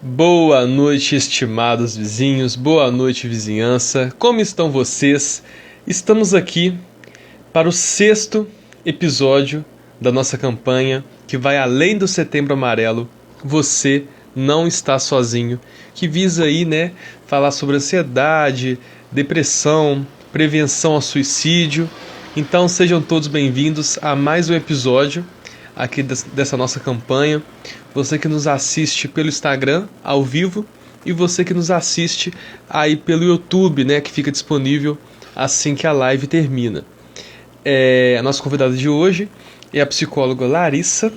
Boa noite, estimados vizinhos, boa noite, vizinhança. Como estão vocês? Estamos aqui para o sexto episódio da nossa campanha que vai além do Setembro Amarelo. Você não está sozinho, que visa aí, falar sobre ansiedade, depressão, prevenção ao suicídio. Então sejam todos bem-vindos a mais um episódio aqui dessa nossa campanha. Você que nos assiste pelo Instagram ao vivo e você que nos assiste aí pelo YouTube, que fica disponível assim que a live termina. A nossa convidada de hoje é a psicóloga Larissa.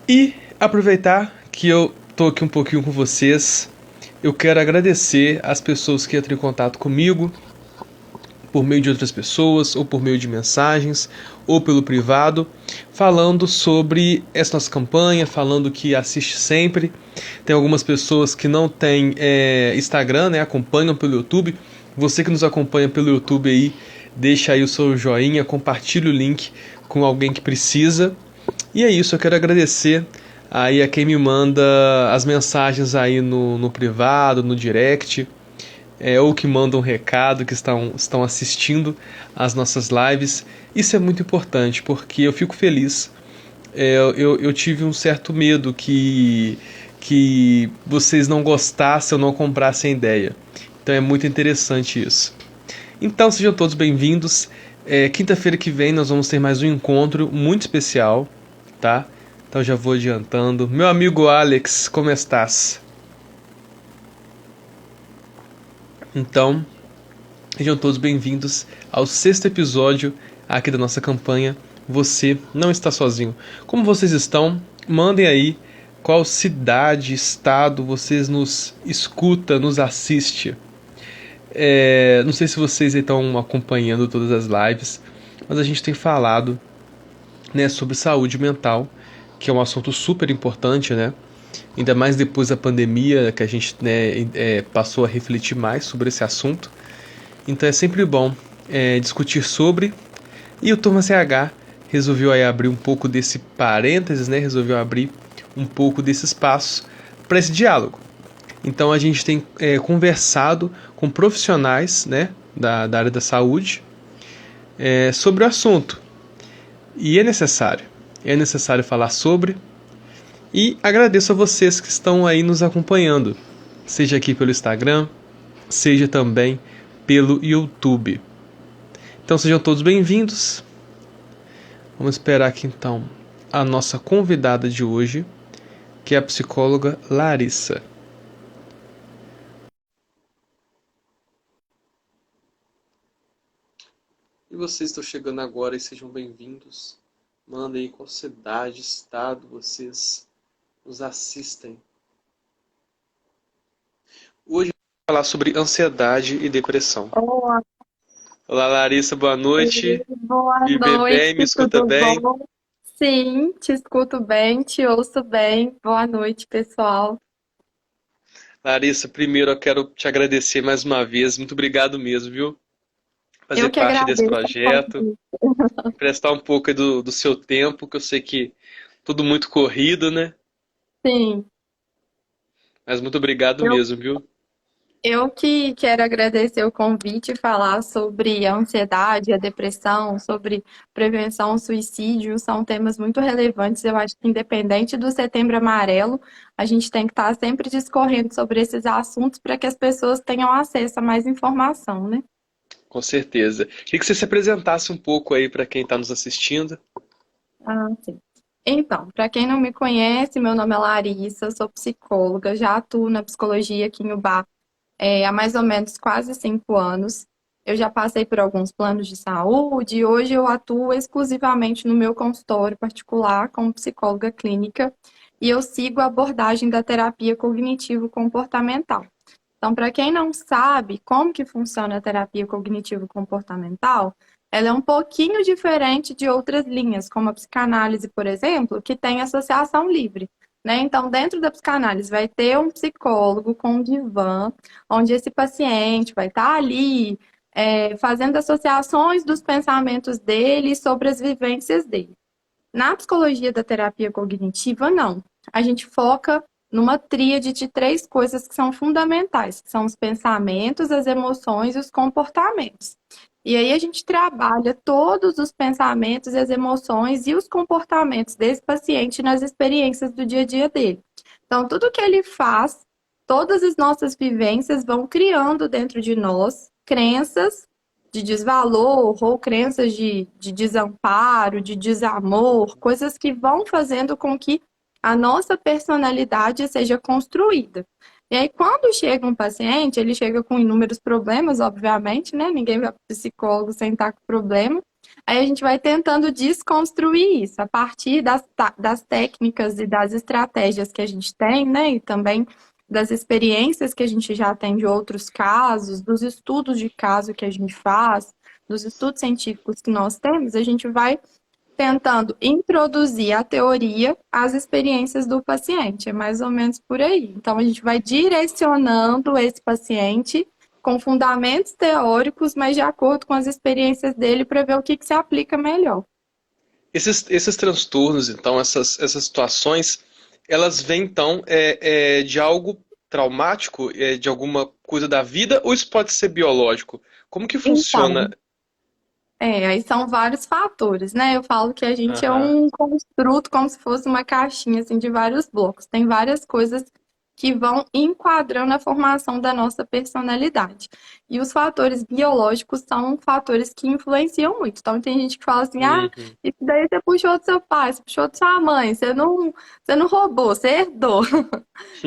E aproveitar que eu tô aqui um pouquinho com vocês, eu quero agradecer as pessoas que entram em contato comigo por meio de outras pessoas, ou por meio de mensagens, ou pelo privado, falando sobre essa nossa campanha, falando que assiste sempre. Tem algumas pessoas que não têm Instagram, acompanham pelo YouTube. Você que nos acompanha pelo YouTube aí, deixa aí o seu joinha, compartilha o link com alguém que precisa. E é isso, eu quero agradecer aí a quem me manda as mensagens aí no privado, no direct, ou que mandam um recado, que estão assistindo às nossas lives. Isso é muito importante, porque eu fico feliz. Eu tive um certo medo que vocês não gostassem ou não comprassem a ideia. Então é muito interessante isso. Então sejam todos bem-vindos. Quinta-feira que vem nós vamos ter mais um encontro muito especial, tá? Então já vou adiantando. Meu amigo Alex, como estás? Então, sejam todos bem-vindos ao sexto episódio aqui da nossa campanha Você Não Está Sozinho. Como vocês estão? Mandem aí qual cidade, estado vocês nos escuta, nos assiste. Não sei se vocês estão acompanhando todas as lives, mas a gente tem falado, sobre saúde mental, que é um assunto super importante, ainda mais depois da pandemia, que a gente passou a refletir mais sobre esse assunto. Então é sempre bom discutir sobre. E o Turma CH resolveu aí abrir um pouco desse parênteses, resolveu abrir um pouco desse espaço para esse diálogo. Então a gente tem conversado com profissionais da área da saúde sobre o assunto. E é necessário falar sobre. E agradeço a vocês que estão aí nos acompanhando, seja aqui pelo Instagram, seja também pelo YouTube. Então sejam todos bem-vindos. Vamos esperar aqui então a nossa convidada de hoje, que é a psicóloga Larissa. E vocês estão chegando agora e sejam bem-vindos. Mandem aí qual cidade, estado vocês nos assistem. Hoje vamos falar sobre ansiedade e depressão. Olá, Olá, Larissa, boa noite. boa Me vê bem, me noite, escuta tudo bem? bom? Sim, te escuto bem, te ouço bem. Boa noite, pessoal. Larissa, primeiro eu quero te agradecer mais uma vez. Muito obrigado mesmo, viu? Fazer Eu que parte desse agradeço o projeto, convite. emprestar um pouco aí do seu tempo, que eu sei que tudo muito corrido, né? Sim, Mas muito obrigado eu, mesmo, viu? eu que quero agradecer o convite e falar sobre a ansiedade, a depressão, sobre prevenção ao suicídio. São temas muito relevantes. Eu acho que, independente do Setembro Amarelo, a gente tem que estar sempre discorrendo sobre esses assuntos para que as pessoas tenham acesso a mais informação, né? Com certeza. Queria que você se apresentasse um pouco aí para quem está nos assistindo. Ah, sim. Então, para quem não me conhece, meu nome é Larissa, eu sou psicóloga, já atuo na psicologia aqui em Ubá, há mais ou menos quase 5 anos. Eu já passei por alguns planos de saúde e hoje eu atuo exclusivamente no meu consultório particular como psicóloga clínica e eu sigo a abordagem da terapia cognitivo-comportamental. Então, para quem não sabe como que funciona a terapia cognitivo-comportamental, ela é um pouquinho diferente de outras linhas, como a psicanálise, por exemplo, que tem associação livre, né? Então, dentro da psicanálise vai ter um psicólogo com um divã, onde esse paciente vai estar ali, fazendo associações dos pensamentos dele sobre as vivências dele. Na psicologia da terapia cognitiva, não. a gente foca numa tríade de três coisas que são fundamentais, que são os pensamentos, as emoções e os comportamentos. E aí a gente trabalha todos os pensamentos, as emoções e os comportamentos desse paciente nas experiências do dia a dia dele. Então, tudo que ele faz, todas as nossas vivências vão criando dentro de nós crenças de desvalor ou crenças de desamparo, de desamor, coisas que vão fazendo com que a nossa personalidade seja construída. E aí, quando chega um paciente, ele chega com inúmeros problemas, obviamente, né? Ninguém vai para o psicólogo sem estar com problema. Aí a gente vai tentando desconstruir isso a partir das técnicas e das estratégias que a gente tem, né? E também das experiências que a gente já tem de outros casos, dos estudos de caso que a gente faz, dos estudos científicos que nós temos, a gente vai tentando introduzir a teoria às experiências do paciente. É mais ou menos por aí. Então, a gente vai direcionando esse paciente com fundamentos teóricos, mas de acordo com as experiências dele, para ver o que se aplica melhor. Esses transtornos, então, essas situações, elas vêm, então, de algo traumático, de alguma coisa da vida, ou isso pode ser biológico? Como que funciona? Então, aí são vários fatores, né? Eu falo que a gente é Aham. um construto como se fosse uma caixinha assim de vários blocos. Tem várias coisas que vão enquadrando a formação da nossa personalidade. E os fatores biológicos são fatores que influenciam muito. Então tem gente que fala assim: "Ah, Uhum. isso daí você puxou do seu pai, você puxou de sua mãe, você não roubou, você herdou".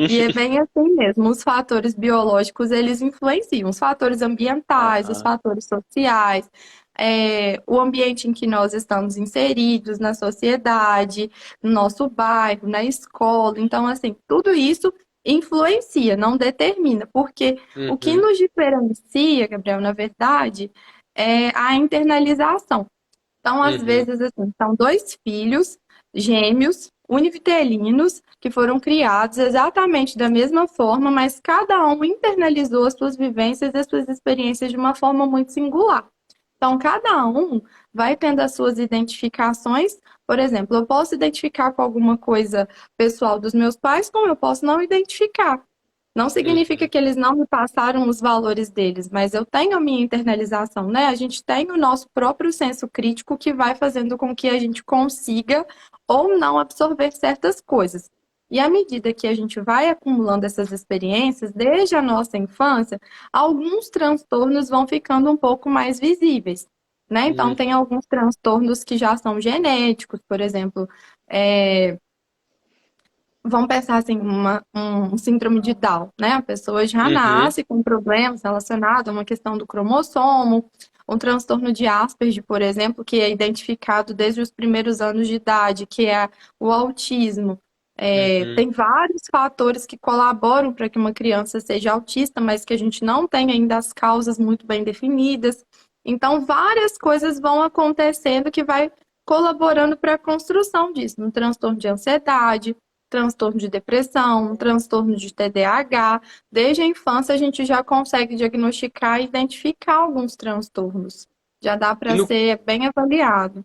E é bem assim mesmo. Os fatores biológicos, eles influenciam. Os fatores ambientais, os Aham. fatores sociais, o ambiente em que nós estamos inseridos na sociedade, no nosso bairro, na escola. Então, assim, tudo isso influencia, não determina, porque o que Uhum. nos diferencia, Gabriel, na verdade, é a internalização. Então, às Uhum. vezes, assim, são dois filhos gêmeos, univitelinos, que foram criados exatamente da mesma forma, mas cada um internalizou as suas vivências e as suas experiências de uma forma muito singular. Então, cada um vai tendo as suas identificações. Por exemplo, eu posso identificar com alguma coisa pessoal dos meus pais, como eu posso não identificar. Não significa Uhum. que eles não me passaram os valores deles, mas eu tenho a minha internalização, né? A gente tem o nosso próprio senso crítico que vai fazendo com que a gente consiga ou não absorver certas coisas. E à medida que a gente vai acumulando essas experiências, desde a nossa infância, alguns transtornos vão ficando um pouco mais visíveis, né? Então, tem Uhum. alguns transtornos que já são genéticos, por exemplo, é, vamos pensar assim, um síndrome de Down, né? A pessoa já Uhum. nasce com problemas relacionados a uma questão do cromossomo, um transtorno de Asperger, por exemplo, que é identificado desde os primeiros anos de idade, que é o autismo. Uhum. Tem vários fatores que colaboram para que uma criança seja autista, mas que a gente não tem ainda as causas muito bem definidas. Então, várias coisas vão acontecendo que vai colaborando para a construção disso, no transtorno de ansiedade, transtorno de depressão, transtorno de TDAH. Desde a infância, a gente já consegue diagnosticar e identificar alguns transtornos. Já dá E para no, ser bem avaliado.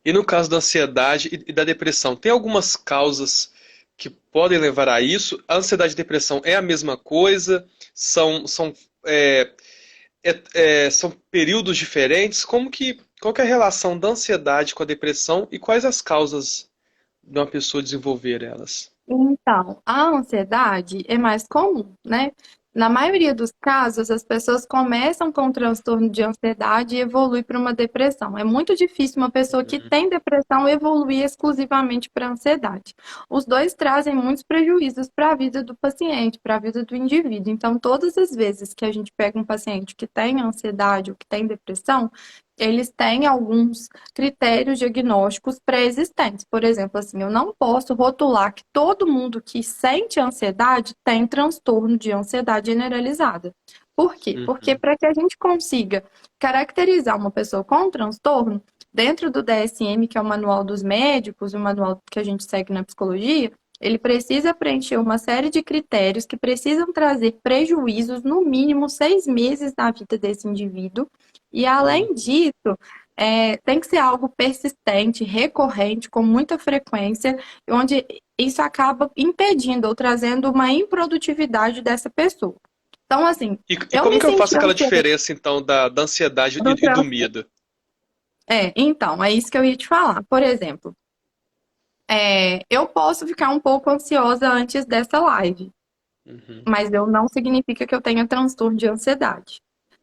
e no caso da ansiedade e da depressão, tem algumas causas que podem levar a isso? A ansiedade e a depressão é a mesma coisa? É, são períodos diferentes? Qual que é a relação da ansiedade com a depressão e quais as causas de uma pessoa desenvolver elas? Então, a ansiedade é mais comum, né? Na maioria dos casos, as pessoas começam com um transtorno de ansiedade e evolui para uma depressão. É muito difícil uma pessoa que Uhum. tem depressão evoluir exclusivamente para a ansiedade. Os dois trazem muitos prejuízos para a vida do paciente, para a vida do indivíduo. Então, todas as vezes que a gente pega um paciente que tem ansiedade ou que tem depressão, eles têm alguns critérios diagnósticos pré-existentes. Por exemplo, assim, eu não posso rotular que todo mundo que sente ansiedade tem transtorno de ansiedade generalizada. Por quê? Porque Uhum. para que a gente consiga caracterizar uma pessoa com transtorno, dentro do DSM, que é o Manual dos Médicos, o manual que a gente segue na psicologia, ele precisa preencher uma série de critérios que precisam trazer prejuízos, no mínimo 6 meses na vida desse indivíduo, e além Uhum. disso, tem que ser algo persistente, recorrente, com muita frequência, onde isso acaba impedindo ou trazendo uma improdutividade dessa pessoa. Então, assim, E eu como me que eu faço senti aquela ansiosa. diferença, então, da ansiedade e do medo? Então, é isso que eu ia te falar. Por exemplo, eu posso ficar um pouco ansiosa antes dessa live, Uhum. mas não significa que eu tenha transtorno de ansiedade.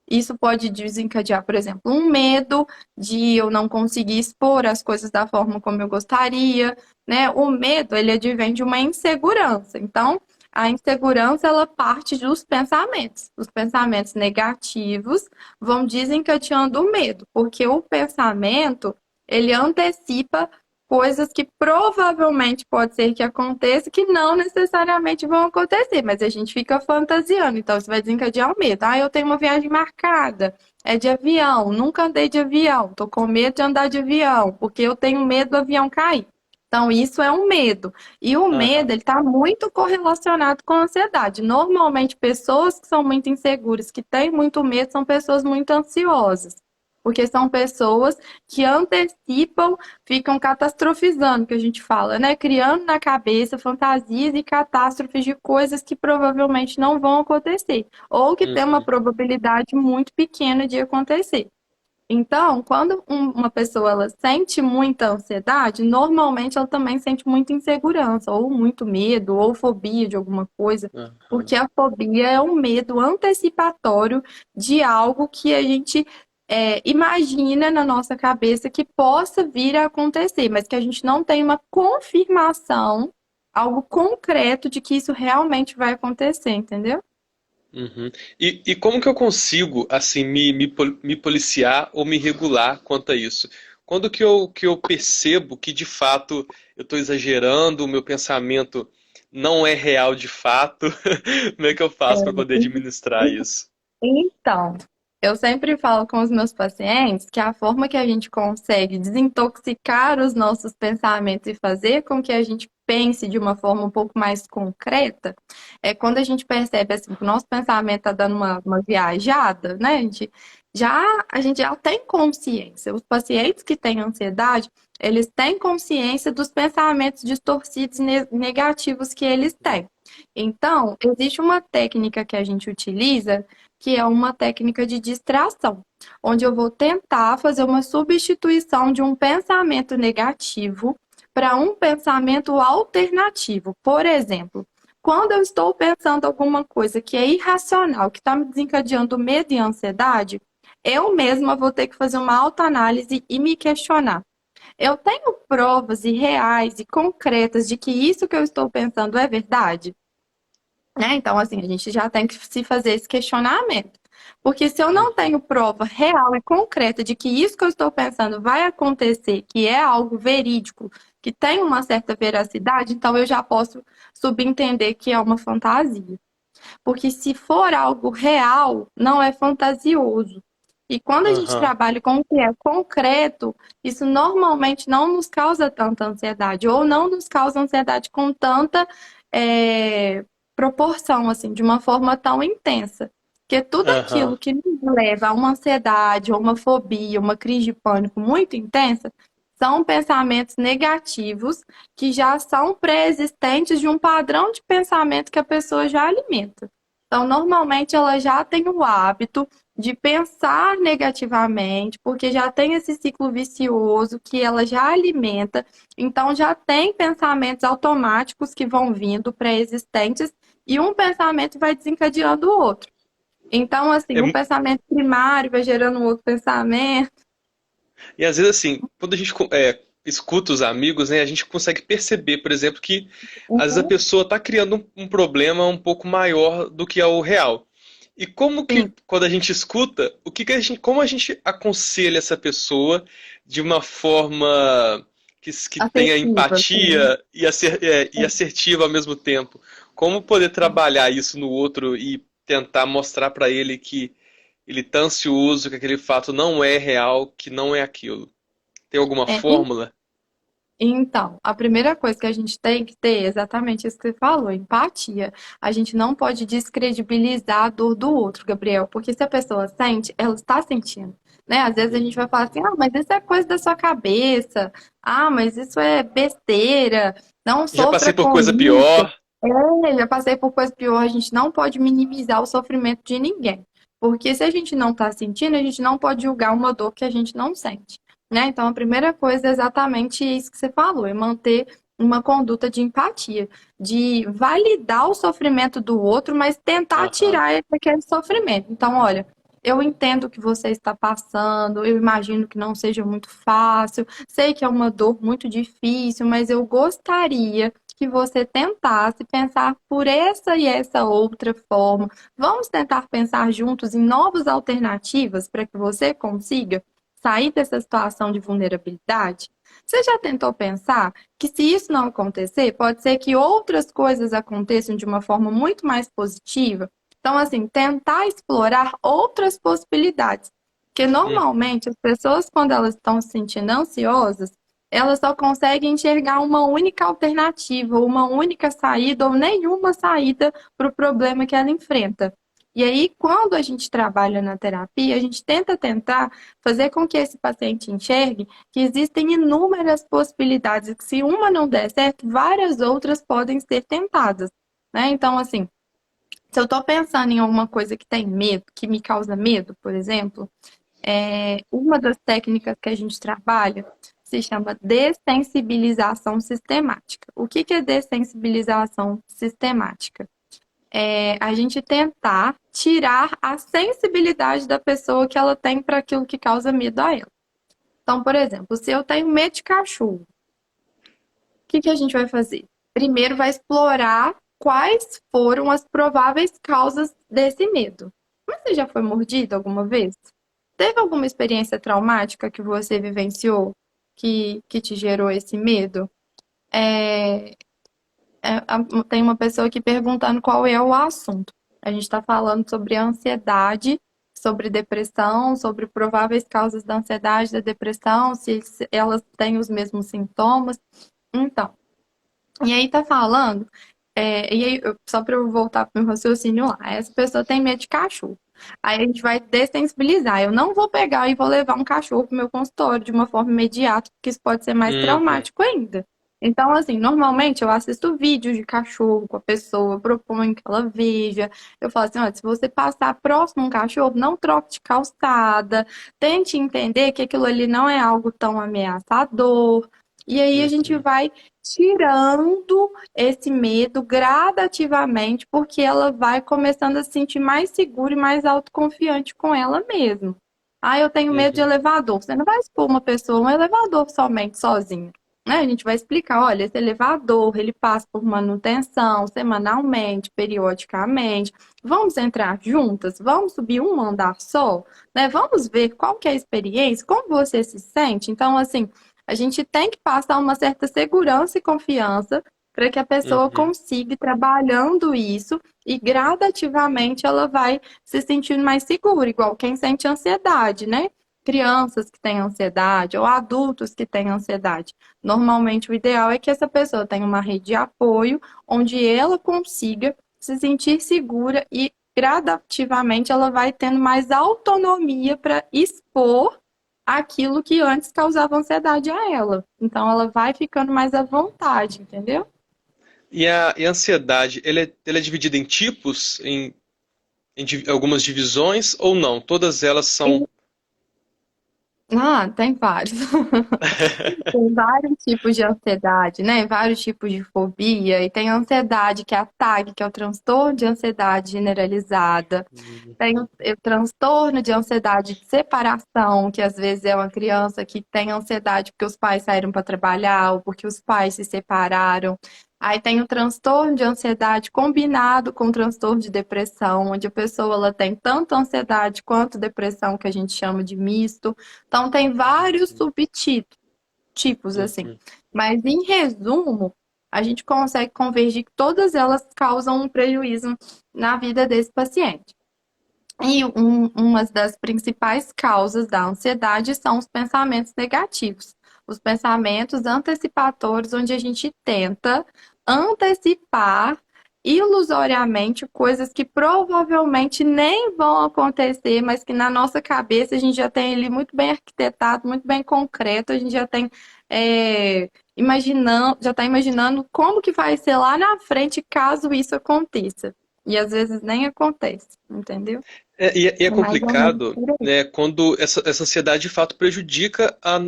Isso pode desencadear, por exemplo, um medo de eu não conseguir expor as coisas da forma como eu gostaria, né? O medo, ele advém de uma insegurança. Então, a insegurança, ela parte dos pensamentos. Os pensamentos negativos vão desencadeando o medo, porque o pensamento, ele antecipa coisas que provavelmente pode ser que aconteça, que não necessariamente vão acontecer, mas a gente fica fantasiando, então isso vai desencadear o medo. Ah, eu tenho uma viagem marcada, é de avião, nunca andei de avião, tô com medo de andar de avião, porque eu tenho medo do avião cair. Então, isso é um medo. E o medo, Aham. ele está muito correlacionado com a ansiedade. Normalmente, pessoas que são muito inseguras, que têm muito medo, são pessoas muito ansiosas. Porque são pessoas que antecipam, ficam catastrofizando, que a gente fala, né? Criando na cabeça fantasias e catástrofes de coisas que provavelmente não vão acontecer, ou que tem uma Uhum. probabilidade muito pequena de acontecer. Então, quando uma pessoa ela sente muita ansiedade, normalmente ela também sente muita insegurança, ou muito medo, ou fobia de alguma coisa, Aham. porque a fobia é um medo antecipatório de algo que a gente imagina na nossa cabeça que possa vir a acontecer, mas que a gente não tem uma confirmação, algo concreto de que isso realmente vai acontecer, entendeu? Uhum. E como que eu consigo, assim, me policiar ou me regular quanto a isso? Quando que eu percebo que, de fato, eu estou exagerando, o meu pensamento não é real de fato, como é que eu faço para poder administrar isso? Então, eu sempre falo com os meus pacientes que a forma que a gente consegue desintoxicar os nossos pensamentos e fazer com que a gente pense de uma forma um pouco mais concreta é quando a gente percebe assim, que o nosso pensamento está dando uma viajada, né? A gente já tem consciência. Os pacientes que têm ansiedade, eles têm consciência dos pensamentos distorcidos e negativos que eles têm. Então, existe uma técnica que a gente utiliza que é uma técnica de distração, onde eu vou tentar fazer uma substituição de um pensamento negativo para um pensamento alternativo. Por exemplo, quando eu estou pensando alguma coisa que é irracional, que está me desencadeando medo e ansiedade, eu mesma vou ter que fazer uma autoanálise e me questionar. Eu tenho provas e reais e concretas de que isso que eu estou pensando é verdade? Né? Então, assim, a gente já tem que se fazer esse questionamento. Porque se eu não Uhum. tenho prova real e concreta de que isso que eu estou pensando vai acontecer, que é algo verídico, que tem uma certa veracidade, então eu já posso subentender que é uma fantasia. Porque se for algo real, não é fantasioso. E quando a gente Aham. trabalha com o que é concreto, isso normalmente não nos causa tanta ansiedade, ou não nos causa ansiedade com tanta é, proporção, assim, de uma forma tão intensa. Porque tudo Aham. aquilo que nos leva a uma ansiedade, ou uma fobia, uma crise de pânico muito intensa, são pensamentos negativos que já são pré-existentes de um padrão de pensamento que a pessoa já alimenta. Então, normalmente ela já tem o hábito de pensar negativamente, porque já tem esse ciclo vicioso que ela já alimenta, então já tem pensamentos automáticos que vão vindo pré-existentes e um pensamento vai desencadeando o outro. Então, assim, um É, pensamento primário vai gerando um outro pensamento. e às vezes, assim, quando a gente escuta os amigos, né, a gente consegue perceber, por exemplo, que às vezes a Uhum. pessoa está criando um problema um pouco maior do que é o real. E como que, Sim, quando a gente escuta, como a gente aconselha essa pessoa de uma forma que tenha afetiva, assim. empatia e assertiva ao mesmo tempo? Como poder trabalhar isso no outro e tentar mostrar para ele que ele tá ansioso, que aquele fato não é real, que não é aquilo? Tem alguma É, fórmula? então, a primeira coisa que a gente tem que ter é exatamente isso que você falou, empatia. A gente não pode descredibilizar a dor do outro, Gabriel, porque se a pessoa sente, ela está sentindo, né? Às vezes a gente vai falar assim, ah, mas isso é coisa da sua cabeça, ah, mas isso é besteira, Não Já passei sofra por com coisa isso. pior. Já passei por coisa pior, a gente não pode minimizar o sofrimento de ninguém. Porque se a gente não está sentindo, a gente não pode julgar uma dor que a gente não sente, né? Então, a primeira coisa é exatamente isso que você falou, é manter uma conduta de empatia, de validar o sofrimento do outro, mas tentar Aham. tirar aquele sofrimento. Então, olha, eu entendo o que você está passando, eu imagino que não seja muito fácil, sei que é uma dor muito difícil, mas eu gostaria que você tentasse pensar por essa e essa outra forma. Vamos tentar pensar juntos em novas alternativas para que você consiga sair dessa situação de vulnerabilidade? Você já tentou pensar que, se isso não acontecer, pode ser que outras coisas aconteçam de uma forma muito mais positiva? Então, assim, tentar explorar outras possibilidades. Porque Uhum. normalmente as pessoas, quando elas estão se sentindo ansiosas, elas só conseguem enxergar uma única alternativa, uma única saída ou nenhuma saída para o problema que ela enfrenta. E aí, quando a gente trabalha na terapia, a gente tenta tentar fazer com que esse paciente enxergue que existem inúmeras possibilidades, que se uma não der certo, várias outras podem ser tentadas, né? Então, assim, se eu estou pensando em alguma coisa que tem medo, que me causa medo, por exemplo, uma das técnicas que a gente trabalha se chama dessensibilização sistemática. O que é dessensibilização sistemática? É a gente tentar tirar a sensibilidade da pessoa que ela tem para aquilo que causa medo a ela. Então, por exemplo, se eu tenho medo de cachorro, o que a gente vai fazer? Primeiro vai explorar quais foram as prováveis causas desse medo. Mas você já foi mordido alguma vez? Teve alguma experiência traumática que você vivenciou que te gerou esse medo? É, tem uma pessoa aqui perguntando qual é o assunto. A gente está falando sobre ansiedade, sobre depressão, sobre prováveis causas da ansiedade, da depressão, se elas têm os mesmos sintomas. Então, e aí tá falando, e aí, só para eu voltar para o meu raciocínio lá, essa pessoa tem medo de cachorro. Aí a gente vai dessensibilizar. Eu não vou pegar e vou levar um cachorro para o meu consultório de uma forma imediata, porque isso pode ser mais Uhum. traumático ainda. Então, assim, normalmente eu assisto vídeos de cachorro com a pessoa, eu proponho que ela veja. Eu falo assim, olha, se você passar próximo a um cachorro, não troque de calçada, tente entender que aquilo ali não é algo tão ameaçador. E aí a gente Uhum. vai tirando esse medo gradativamente, porque ela vai começando a se sentir mais segura e mais autoconfiante com ela mesma. Ah, eu tenho medo de Uhum. elevador. Você não vai expor uma pessoa um elevador somente sozinha, né? A gente vai explicar, olha, esse elevador, ele passa por manutenção semanalmente, periodicamente. Vamos entrar juntas? Vamos subir um andar só, né? Vamos ver qual que é a experiência, como você se sente. Então, assim, a gente tem que passar uma certa segurança e confiança para que a pessoa Uhum. consiga ir trabalhando isso e gradativamente ela vai se sentindo mais segura, igual quem sente ansiedade, né? Crianças que têm ansiedade ou adultos que têm ansiedade. Normalmente, o ideal é que essa pessoa tenha uma rede de apoio onde ela consiga se sentir segura e gradativamente ela vai tendo mais autonomia para expor aquilo que antes causava ansiedade a ela. Então ela vai ficando mais à vontade, entendeu? E a ansiedade, ela é dividida em tipos, algumas divisões ou não? Todas elas são. Ah, tem vários. Tem vários tipos de ansiedade, né? Vários tipos de fobia. E tem a ansiedade, que é a TAG, que é o transtorno de ansiedade generalizada. Tem o transtorno de ansiedade de separação, que às vezes é uma criança que tem ansiedade porque os pais saíram para trabalhar ou porque os pais se separaram. Aí tem o transtorno de ansiedade combinado com o transtorno de depressão, onde a pessoa ela tem tanto ansiedade quanto depressão, que a gente chama de misto. Então tem vários subtipos assim. Uhum. Mas em resumo, a gente consegue convergir que todas elas causam um prejuízo na vida desse paciente. E uma das principais causas da ansiedade são os pensamentos negativos. Os pensamentos antecipatórios, onde a gente tenta antecipar ilusoriamente coisas que provavelmente nem vão acontecer, mas que na nossa cabeça a gente já tem ali muito bem arquitetado, muito bem concreto, a gente já tem imaginando, já está imaginando como que vai ser lá na frente caso isso aconteça. E às vezes nem acontece, entendeu? E é É mais ou menos complicado, por aí. né, quando essa ansiedade de fato prejudica a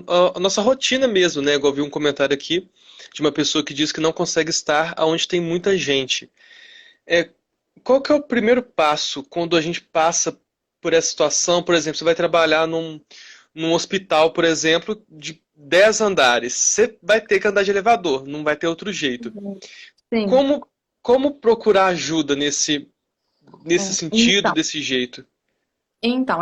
nossa rotina mesmo, né? Igual eu vi um comentário aqui de uma pessoa que diz que não consegue estar onde tem muita gente. É, qual que é o primeiro passo quando a gente passa por essa situação? Por exemplo, você vai trabalhar num hospital, por exemplo, de 10 andares. Você vai ter que andar de elevador, não vai ter outro jeito. Sim. Como, como procurar ajuda nesse sentido, Então, desse jeito?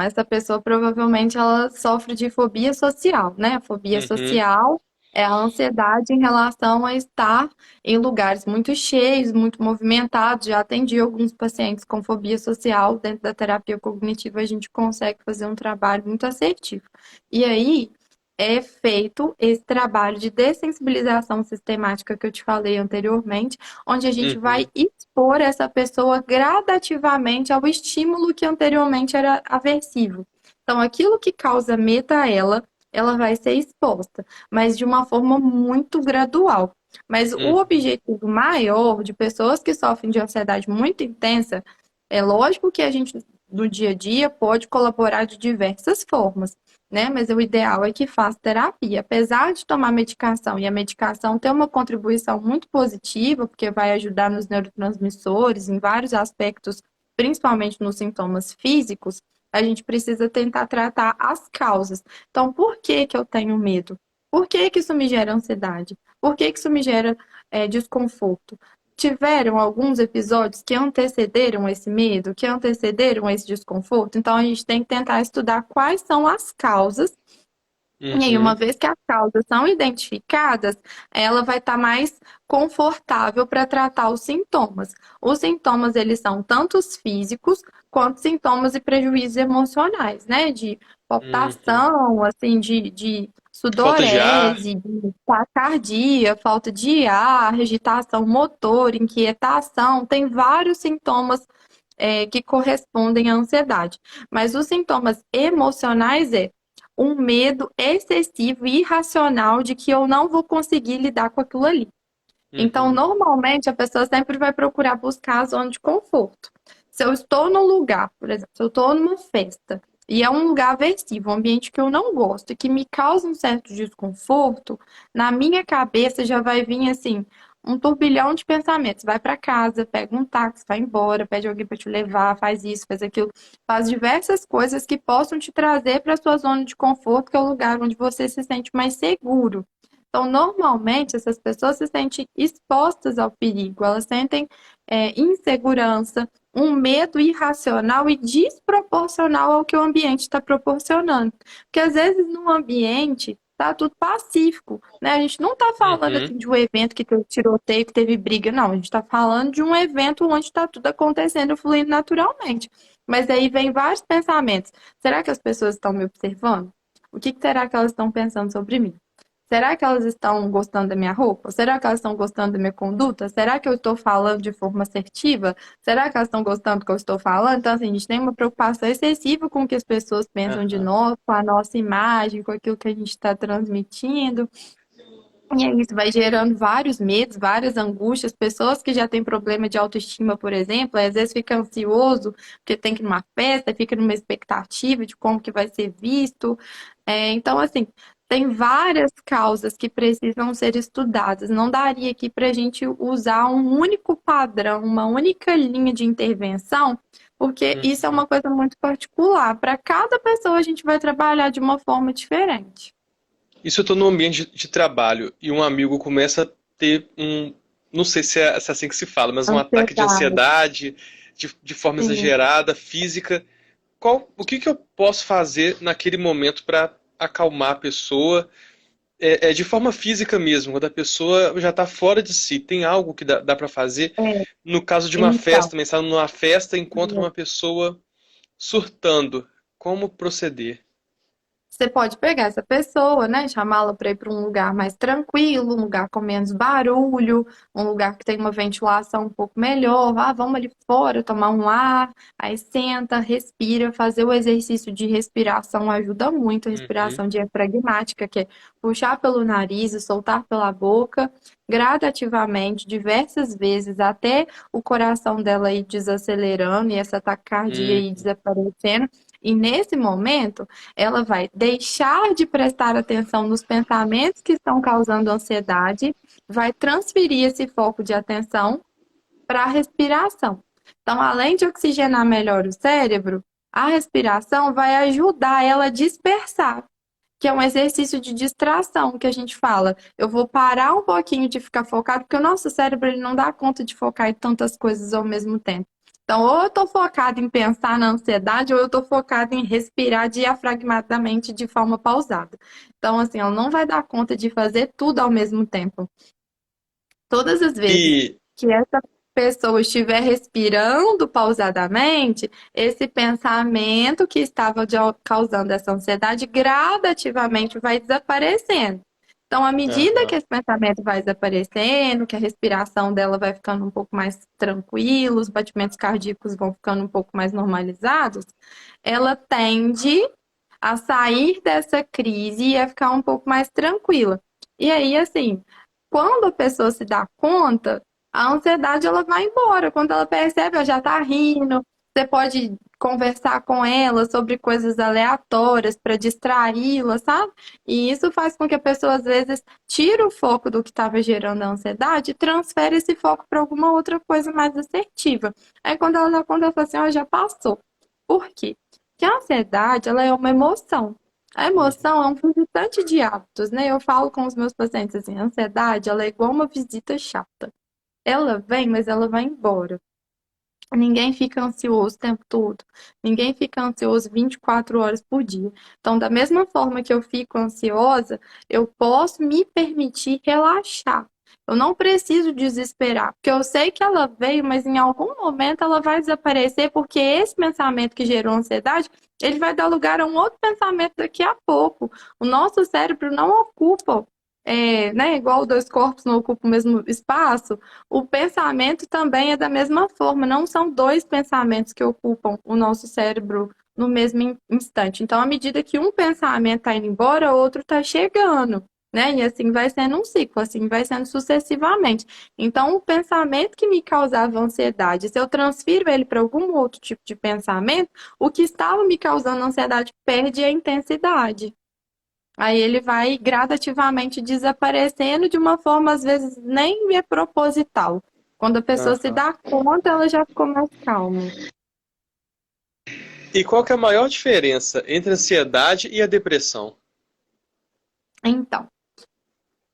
essa pessoa provavelmente ela sofre de fobia social, né? A fobia Uhum, social é a ansiedade em relação a estar em lugares muito cheios, muito movimentados. Já atendi alguns pacientes com fobia social. Dentro da terapia cognitiva, a gente consegue fazer um trabalho muito assertivo. E aí é feito esse trabalho de dessensibilização sistemática que eu te falei anteriormente, onde a gente vai uhum, expor essa pessoa gradativamente ao estímulo que anteriormente era aversivo. Então, aquilo que causa medo a ela, ela vai ser exposta, mas de uma forma muito gradual. Mas o uhum, objetivo maior de pessoas que sofrem de ansiedade muito intensa, é lógico que a gente, no dia a dia, pode colaborar de diversas formas, né? Mas o ideal é que faça terapia. Apesar de tomar medicação e a medicação ter uma contribuição muito positiva, porque vai ajudar nos neurotransmissores, em vários aspectos, principalmente nos sintomas físicos, a gente precisa tentar tratar as causas. Então, por que que eu tenho medo? Por que que isso me gera ansiedade? Por que que isso me gera desconforto? Tiveram alguns episódios que antecederam esse medo, que antecederam esse desconforto, então a gente tem que tentar estudar quais são as causas. E aí, uma uhum, vez que as causas são identificadas, ela vai estar mais confortável para tratar os sintomas. Os sintomas, eles são tanto os físicos quanto sintomas e prejuízos emocionais, né? De uhum. palpitação, assim, de Falta de ar. sudorese, de taquicardia, falta de ar, agitação motor, inquietação. Tem vários sintomas que correspondem à ansiedade. Mas os sintomas emocionais é um medo excessivo e irracional de que eu não vou conseguir lidar com aquilo ali. Então, Uhum, normalmente, a pessoa sempre vai procurar buscar a zona de conforto. Se eu estou num lugar, por exemplo, se eu estou numa festa e é um lugar aversivo, um ambiente que eu não gosto e que me causa um certo desconforto, na minha cabeça já vai vir assim um turbilhão de pensamentos. Vai para casa, pega um táxi, vai embora, pede alguém para te levar, faz isso, faz aquilo, faz diversas coisas que possam te trazer para sua zona de conforto, que é o lugar onde você se sente mais seguro. Então, normalmente, essas pessoas se sentem expostas ao perigo, elas sentem insegurança, um medo irracional e desproporcional ao que o ambiente está proporcionando. Porque, às vezes, no ambiente, está tudo pacífico, né? A gente não está falando uhum. assim, de um evento que teve tiroteio, que teve briga, não. A gente está falando de um evento onde está tudo acontecendo, fluindo naturalmente. Mas aí vem vários pensamentos. Será que as pessoas estão me observando? O que será que elas estão pensando sobre mim? Será que elas estão gostando da minha roupa? Será que elas estão gostando da minha conduta? Será que eu estou falando de forma assertiva? Será que elas estão gostando do que eu estou falando? Então, assim, a gente tem uma preocupação excessiva com o que as pessoas pensam de Aham. nós, com a nossa imagem, com aquilo que a gente está transmitindo. E aí isso vai gerando vários medos, várias angústias. Pessoas que já têm problema de autoestima, por exemplo, às vezes fica ansioso porque tem que ir numa festa, fica numa expectativa de como que vai ser visto. Então, assim, tem várias causas que precisam ser estudadas. Não daria aqui para a gente usar um único padrão, uma única linha de intervenção, porque isso é Uhum. uma coisa muito particular. Para cada pessoa, a gente vai trabalhar de uma forma diferente. E se eu estou num ambiente de trabalho e um amigo começa a ter não sei se é assim que se fala, mas um ataque de Ansiedade, ansiedade de forma sim. exagerada, física, o que que eu posso fazer naquele momento para acalmar a pessoa? De forma física mesmo, quando a pessoa já está fora de si, tem algo que dá para fazer? É, No caso de uma festa, então, também está numa festa, encontra uma pessoa surtando. Como proceder? Você pode pegar essa pessoa, né, chamá-la para ir para um lugar mais tranquilo, um lugar com menos barulho, um lugar que tem uma ventilação um pouco melhor. Ah, vamos ali fora tomar um ar, aí senta, respira, fazer o exercício de respiração ajuda muito, a Uhum, respiração diafragmática, que é puxar pelo nariz e soltar pela boca, gradativamente, diversas vezes, até o coração dela ir desacelerando e essa taquicardia ir uhum, desaparecendo. E nesse momento, ela vai deixar de prestar atenção nos pensamentos que estão causando ansiedade, vai transferir esse foco de atenção para a respiração. Então, além de oxigenar melhor o cérebro, a respiração vai ajudar ela a dispersar, que é um exercício de distração que a gente fala. Eu vou parar um pouquinho de ficar focado, porque o nosso cérebro ele não dá conta de focar em tantas coisas ao mesmo tempo. Então, ou eu estou focado em pensar na ansiedade, ou eu estou focado em respirar diafragmaticamente de forma pausada. Então, assim, ela não vai dar conta de fazer tudo ao mesmo tempo. Todas as vezes e que essa pessoa estiver respirando pausadamente, esse pensamento que estava causando essa ansiedade gradativamente vai desaparecendo. Então, à medida que aham, esse pensamento vai desaparecendo, que a respiração dela vai ficando um pouco mais tranquila, os batimentos cardíacos vão ficando um pouco mais normalizados, ela tende a sair dessa crise e a ficar um pouco mais tranquila. E aí, assim, quando a pessoa se dá conta, a ansiedade ela vai embora. Quando ela percebe, ela já tá rindo. Você pode conversar com ela sobre coisas aleatórias para distraí-la, sabe? E isso faz com que a pessoa, às vezes, tire o foco do que estava gerando a ansiedade e transfere esse foco para alguma outra coisa mais assertiva. Aí, quando ela dá conta, ela fala assim: ó, já passou. Por quê? Porque a ansiedade, ela é uma emoção. A uhum, emoção é um visitante de hábitos, né? Eu falo com os meus pacientes assim, a ansiedade, ela é igual uma visita chata. Ela vem, mas ela vai embora. Ninguém fica ansioso o tempo todo. Ninguém fica ansioso 24 horas por dia. Então, da mesma forma que eu fico ansiosa, eu posso me permitir relaxar. Eu não preciso desesperar, porque eu sei que ela veio, mas em algum momento ela vai desaparecer, porque esse pensamento que gerou ansiedade, ele vai dar lugar a um outro pensamento daqui a pouco. O nosso cérebro não ocupa, né, igual dois corpos não ocupam o mesmo espaço, o pensamento também é da mesma forma, não são dois pensamentos que ocupam o nosso cérebro no mesmo instante. Então, à medida que um pensamento está indo embora, o outro está chegando, né? E assim vai sendo um ciclo, assim vai sendo sucessivamente. Então, o pensamento que me causava ansiedade, se eu transfiro ele para algum outro tipo de pensamento, o que estava me causando ansiedade perde a intensidade. Aí ele vai gradativamente desaparecendo de uma forma, às vezes, nem é proposital. Quando a pessoa se aham. dá conta, ela já ficou mais calma. E qual que é a maior diferença entre a ansiedade e a depressão? Então,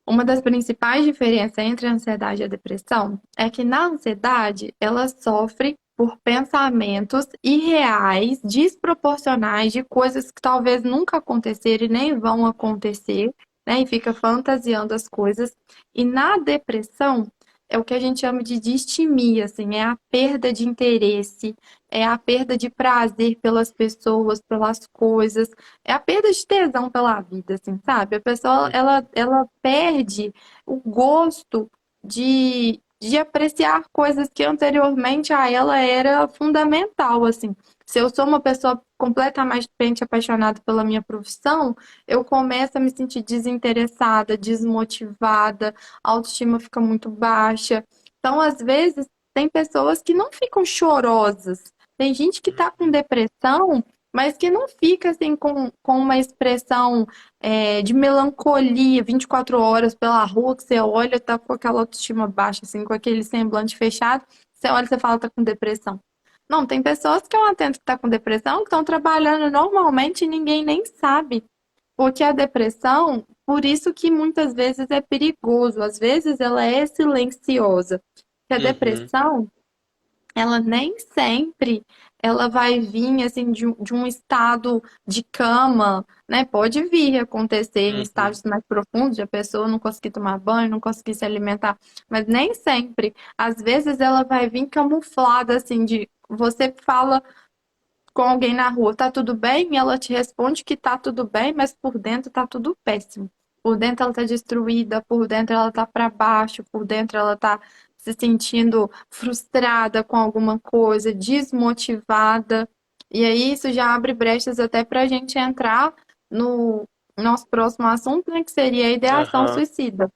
uma das principais diferenças entre a ansiedade e a depressão é que na ansiedade ela sofre por pensamentos irreais, desproporcionais de coisas que talvez nunca aconteceram e nem vão acontecer, né? E fica fantasiando as coisas. E na depressão é o que a gente chama de distimia, assim, é a perda de interesse, é a perda de prazer pelas pessoas, pelas coisas, é a perda de tesão pela vida, assim, sabe? A pessoa, ela perde o gosto de apreciar coisas que anteriormente a ela era fundamental, assim. Se eu sou uma pessoa completamente apaixonada pela minha profissão, eu começo a me sentir desinteressada, desmotivada, a autoestima fica muito baixa. Então, às vezes, tem pessoas que não ficam chorosas. Tem gente que tá com depressão, mas que não fica assim com uma expressão de melancolia 24 horas pela rua, que você olha, tá com aquela autoestima baixa, assim, com aquele semblante fechado, você olha e você fala, tá com depressão. Não, tem pessoas que eu atendo que tá com depressão, que estão trabalhando normalmente e ninguém nem sabe. Porque a depressão, por isso que muitas vezes é perigoso, às vezes ela é silenciosa. Que a Uhum, depressão, ela nem sempre ela vai vir assim de um estado de cama, né? Pode vir a acontecer em uhum, estágios mais profundos, de a pessoa não conseguir tomar banho, não conseguir se alimentar, mas nem sempre. Às vezes ela vai vir camuflada assim de você fala com alguém na rua, tá tudo bem? E ela te responde que tá tudo bem, mas por dentro tá tudo péssimo. Por dentro ela tá destruída, por dentro ela tá para baixo, por dentro ela tá se sentindo frustrada com alguma coisa, desmotivada. E aí isso já abre brechas até para a gente entrar no nosso próximo assunto, né, que seria a ideação Aham. suicida.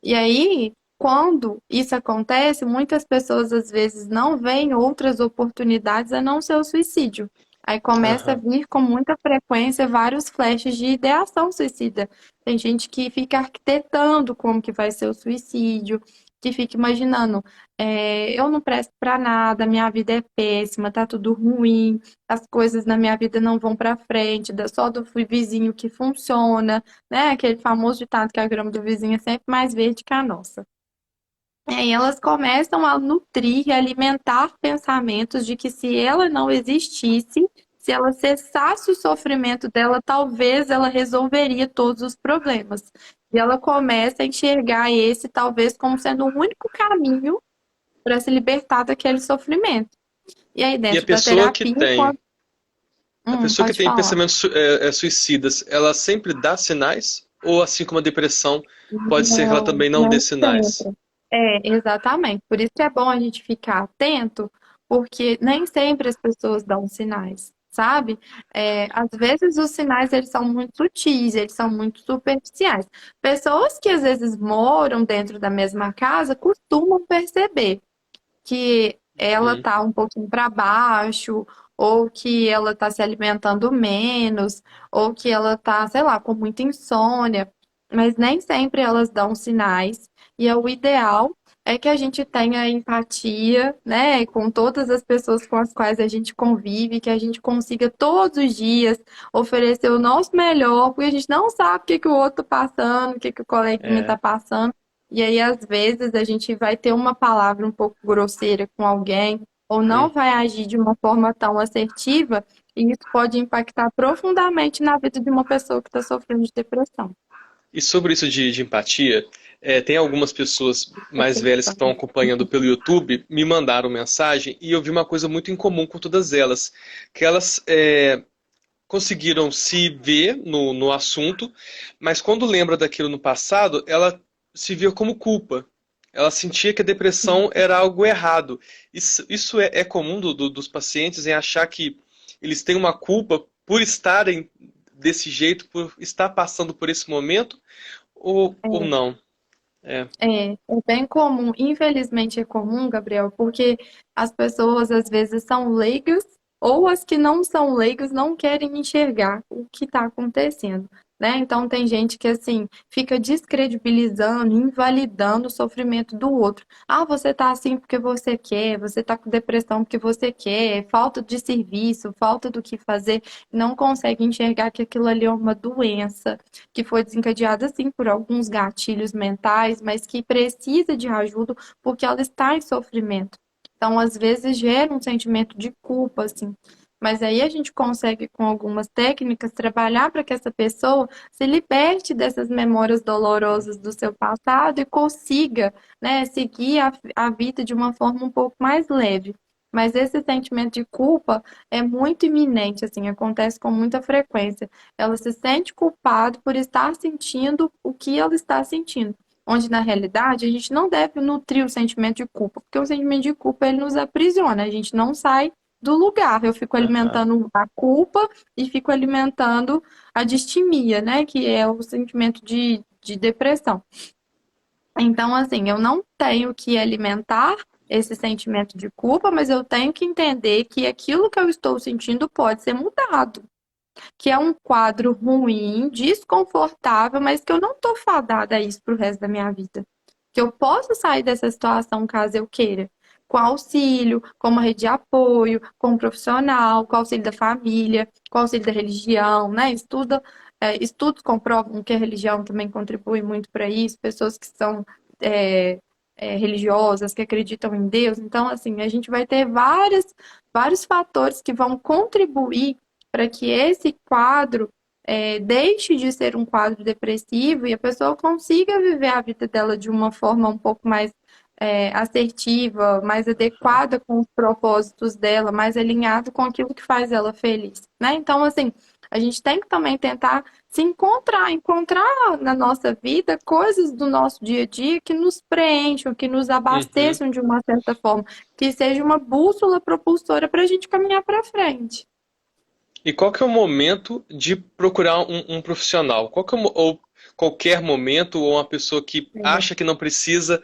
E aí, quando isso acontece, muitas pessoas às vezes não veem outras oportunidades a não ser o suicídio. Aí começa a Aham. vir com muita frequência vários flashes de ideação suicida. Tem gente que fica arquitetando como que vai ser o suicídio, que fica imaginando, eu não presto para nada, minha vida é péssima, tá tudo ruim, as coisas na minha vida não vão para frente, só do vizinho que funciona, né? Aquele famoso ditado que a grama do vizinho é sempre mais verde que a nossa. E aí elas começam a nutrir e alimentar pensamentos de que se ela não existisse, se ela cessasse o sofrimento dela, talvez ela resolveria todos os problemas. E ela começa a enxergar esse talvez como sendo o único caminho para se libertar daquele sofrimento. E aí E dentro da terapia, a pessoa que pode tem falar. pensamentos suicidas, ela sempre dá sinais? Ou assim como a depressão, pode ser que ela Não, também não dê não sinais? sempre. É, exatamente. Por isso que é bom a gente ficar atento, porque nem sempre as pessoas dão sinais, sabe? Às vezes os sinais eles são muito sutis, eles são muito superficiais. Pessoas que às vezes moram dentro da mesma casa costumam perceber que ela Uhum. tá um pouquinho para baixo, ou que ela tá se alimentando menos, ou que ela tá, sei lá, com muita insônia, mas nem sempre elas dão sinais, e o ideal é que a gente tenha empatia, né, com todas as pessoas com as quais a gente convive, que a gente consiga todos os dias oferecer o nosso melhor, porque a gente não sabe o que que o outro tá passando, o que que o coleguinha tá É. passando. E aí, às vezes, a gente vai ter uma palavra um pouco grosseira com alguém, ou não Hum. vai agir de uma forma tão assertiva, e isso pode impactar profundamente na vida de uma pessoa que está sofrendo de depressão. E sobre isso de empatia, tem algumas pessoas mais velhas que estão Depressão. acompanhando pelo YouTube me mandaram mensagem e eu vi uma coisa muito em comum com todas elas, que elas conseguiram se ver no assunto, mas quando lembra daquilo no passado, ela se via como culpa. Ela sentia que a depressão era algo errado. Isso é comum dos pacientes em achar que eles têm uma culpa por estarem desse jeito, por estar passando por esse momento, ou não. É, É bem comum, infelizmente é comum, Gabriel, porque as pessoas às vezes são leigas ou as que não são leigas não querem enxergar o que está acontecendo, né? Então tem gente que assim fica descredibilizando, invalidando o sofrimento do outro. Ah, você tá assim porque você quer, você tá com depressão porque você quer, falta de serviço, falta do que fazer, não consegue enxergar que aquilo ali é uma doença que foi desencadeada, sim, por alguns gatilhos mentais, mas que precisa de ajuda porque ela está em sofrimento. Então, às vezes, gera um sentimento de culpa, assim. Mas aí a gente consegue, com algumas técnicas, trabalhar para que essa pessoa se liberte dessas memórias dolorosas do seu passado e consiga, né, seguir a vida de uma forma um pouco mais leve. Mas esse sentimento de culpa é muito iminente, assim, acontece com muita frequência. Ela se sente culpada por estar sentindo o que ela está sentindo. Onde, na realidade, a gente não deve nutrir o sentimento de culpa, porque o sentimento de culpa ele nos aprisiona, a gente não sai do lugar. Eu fico aham. alimentando a culpa e fico alimentando a distimia, né? Que é o sentimento de depressão. Então, assim, eu não tenho que alimentar esse sentimento de culpa, mas eu tenho que entender que aquilo que eu estou sentindo pode ser mudado, que é um quadro ruim, desconfortável, mas que eu não tô fadada a isso pro resto da minha vida. Que eu posso sair dessa situação caso eu queira, com auxílio, com uma rede de apoio, com um profissional, com auxílio da família, com auxílio da religião, né? Estudos comprovam que a religião também contribui muito para isso, pessoas que são é, religiosas, que acreditam em Deus. Então, assim, a gente vai ter vários fatores que vão contribuir para que esse quadro deixe de ser um quadro depressivo e a pessoa consiga viver a vida dela de uma forma um pouco mais assertiva, mais adequada com os propósitos dela, mais alinhado com aquilo que faz ela feliz, né? Então, assim, a gente tem que também tentar se encontrar na nossa vida coisas do nosso dia a dia que nos preencham, que nos Uhum. abasteçam de uma certa forma, que seja uma bússola propulsora para a gente caminhar para frente. E qual que é o momento de procurar um profissional? Qual que é ou qualquer momento, ou uma pessoa que acha que não precisa,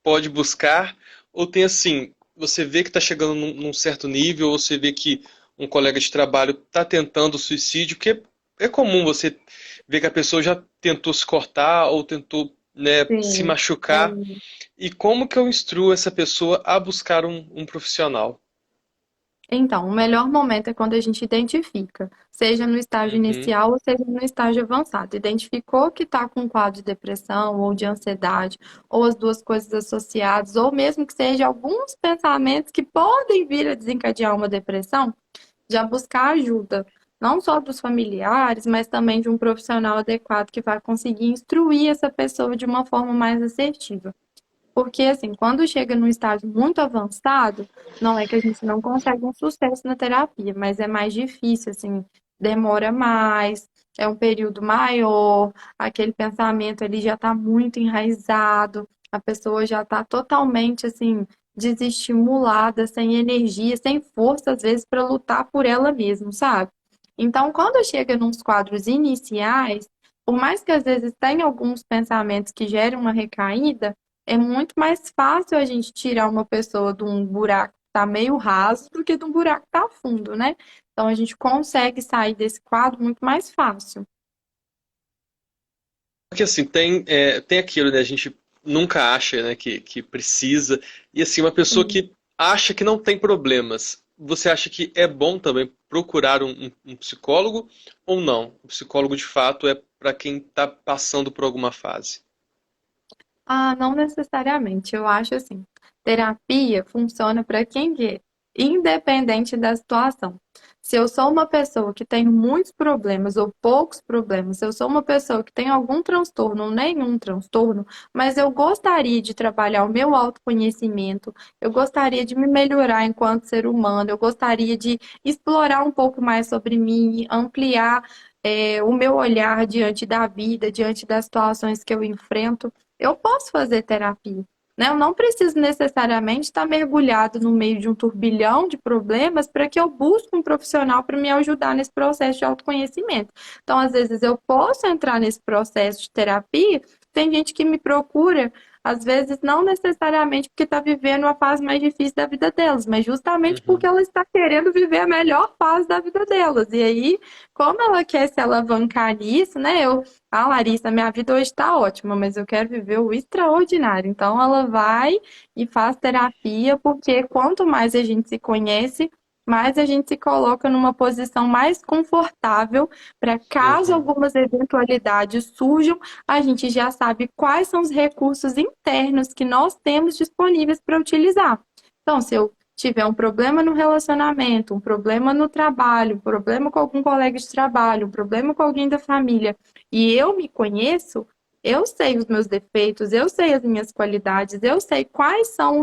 pode buscar? Ou tem assim, você vê que está chegando num certo nível, ou você vê que um colega de trabalho está tentando suicídio, porque é comum você ver que a pessoa já tentou se cortar ou tentou, né, se Sim, machucar. sim. E como que eu instruo essa pessoa a buscar um profissional? Então, o melhor momento é quando a gente identifica, seja no estágio Uhum. inicial ou seja no estágio avançado. Identificou que está com um quadro de depressão ou de ansiedade, ou as duas coisas associadas, ou mesmo que seja alguns pensamentos que podem vir a desencadear uma depressão, já buscar ajuda, não só dos familiares, mas também de um profissional adequado que vai conseguir instruir essa pessoa de uma forma mais assertiva. Porque, assim, quando chega num estágio muito avançado, não é que a gente não consegue um sucesso na terapia, mas é mais difícil, assim, demora mais, é um período maior, aquele pensamento ali já está muito enraizado, a pessoa já está totalmente, assim, desestimulada, sem energia, sem força, às vezes, para lutar por ela mesma, sabe? Então, quando chega nos quadros iniciais, por mais que às vezes tenha alguns pensamentos que gerem uma recaída, é muito mais fácil a gente tirar uma pessoa de um buraco que está meio raso do que de um buraco que está fundo, né? Então a gente consegue sair desse quadro muito mais fácil. Porque assim, tem aquilo, né? A gente nunca acha, né, que precisa. E assim, uma pessoa Sim. que acha que não tem problemas, você acha que é bom também procurar um psicólogo ou não? O psicólogo de fato é para quem está passando por alguma fase. Ah, não necessariamente. Eu acho assim, terapia funciona para quem quer, independente da situação. Se eu sou uma pessoa que tem muitos problemas ou poucos problemas, se eu sou uma pessoa que tem algum transtorno ou nenhum transtorno, mas eu gostaria de trabalhar o meu autoconhecimento, eu gostaria de me melhorar enquanto ser humano, eu gostaria de explorar um pouco mais sobre mim, ampliar, o meu olhar diante da vida, diante das situações que eu enfrento. Eu posso fazer terapia, né? Eu não preciso necessariamente estar mergulhado no meio de um turbilhão de problemas para que eu busque um profissional para me ajudar nesse processo de autoconhecimento. Então, às vezes, eu posso entrar nesse processo de terapia. Tem gente que me procura, às vezes, não necessariamente porque está vivendo a fase mais difícil da vida delas, mas justamente porque Uhum. ela está querendo viver a melhor fase da vida delas. E aí, como ela quer se alavancar nisso, né? Larissa, minha vida hoje está ótima, mas eu quero viver o extraordinário. Então, ela vai e faz terapia, porque quanto mais a gente se conhece, mais a gente se coloca numa posição mais confortável para caso Uhum. algumas eventualidades surjam, a gente já sabe quais são os recursos internos que nós temos disponíveis para utilizar. Então, se eu tiver um problema no relacionamento, um problema no trabalho, um problema com algum colega de trabalho, um problema com alguém da família, e eu me conheço, eu sei os meus defeitos, eu sei as minhas qualidades, eu sei quais são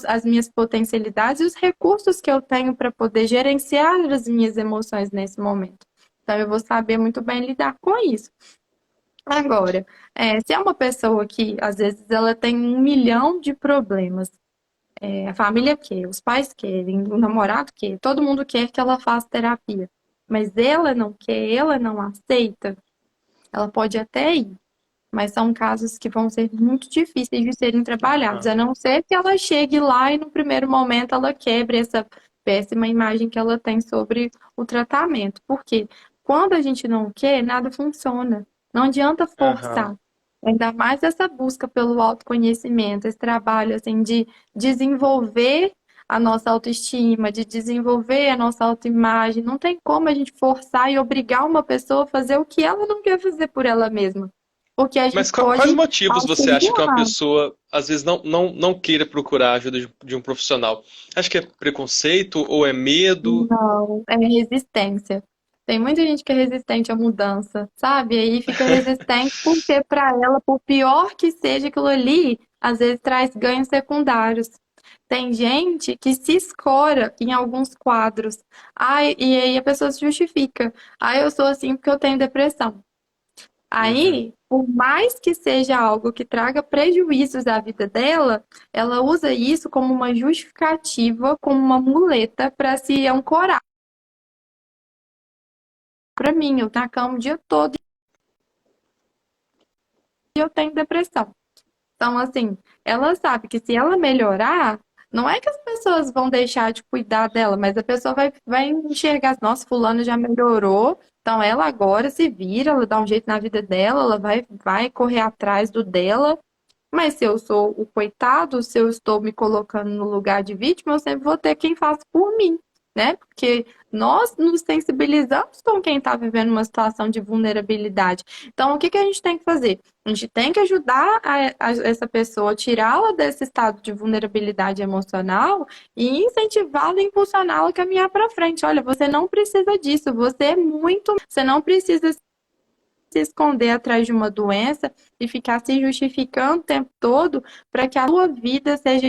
as minhas potencialidades e os recursos que eu tenho para poder gerenciar as minhas emoções nesse momento. Então, eu vou saber muito bem lidar com isso. Agora, se é uma pessoa que, às vezes, ela tem um milhão de problemas, a família quer, os pais querem, o namorado quer, todo mundo quer que ela faça terapia, mas ela não quer, ela não aceita, ela pode até ir, mas são casos que vão ser muito difíceis de serem trabalhados, Aham. a não ser que ela chegue lá e no primeiro momento ela quebre essa péssima imagem que ela tem sobre o tratamento. Porque quando a gente não quer, nada funciona. Não adianta Aham. forçar. Ainda mais essa busca pelo autoconhecimento, esse trabalho assim de desenvolver a nossa autoestima, de desenvolver a nossa autoimagem. Não tem como a gente forçar e obrigar uma pessoa a fazer o que ela não quer fazer por ela mesma. Porque a Mas gente quais pode motivos você acha que uma auxiliar. pessoa às vezes não queira procurar a ajuda de um profissional? Acho que é preconceito ou é medo? Não, é resistência. Tem muita gente que é resistente à mudança, sabe? Aí fica resistente porque para ela, por pior que seja aquilo ali, às vezes traz ganhos secundários. Tem gente que se escora em alguns quadros. Ai, e aí a pessoa se justifica. Ah, eu sou assim porque eu tenho depressão. Uhum. Aí, por mais que seja algo que traga prejuízos à vida dela, ela usa isso como uma justificativa, como uma muleta para se ancorar. Para mim, eu tô na cama o dia todo e eu tenho depressão. Então, assim, ela sabe que se ela melhorar, não é que as pessoas vão deixar de cuidar dela, mas a pessoa vai enxergar, nossa, fulano já melhorou, então ela agora se vira, ela dá um jeito na vida dela, ela vai correr atrás do dela. Mas se eu sou o coitado, se eu estou me colocando no lugar de vítima, eu sempre vou ter quem faça por mim, né? Porque nós nos sensibilizamos com quem está vivendo uma situação de vulnerabilidade. Então, o que que a gente tem que fazer? A gente tem que ajudar essa pessoa, tirá-la desse estado de vulnerabilidade emocional e incentivá-la, impulsioná-la a caminhar para frente. Olha, você não precisa disso, você é muito, você não precisa se esconder atrás de uma doença e ficar se justificando o tempo todo para que a sua vida seja.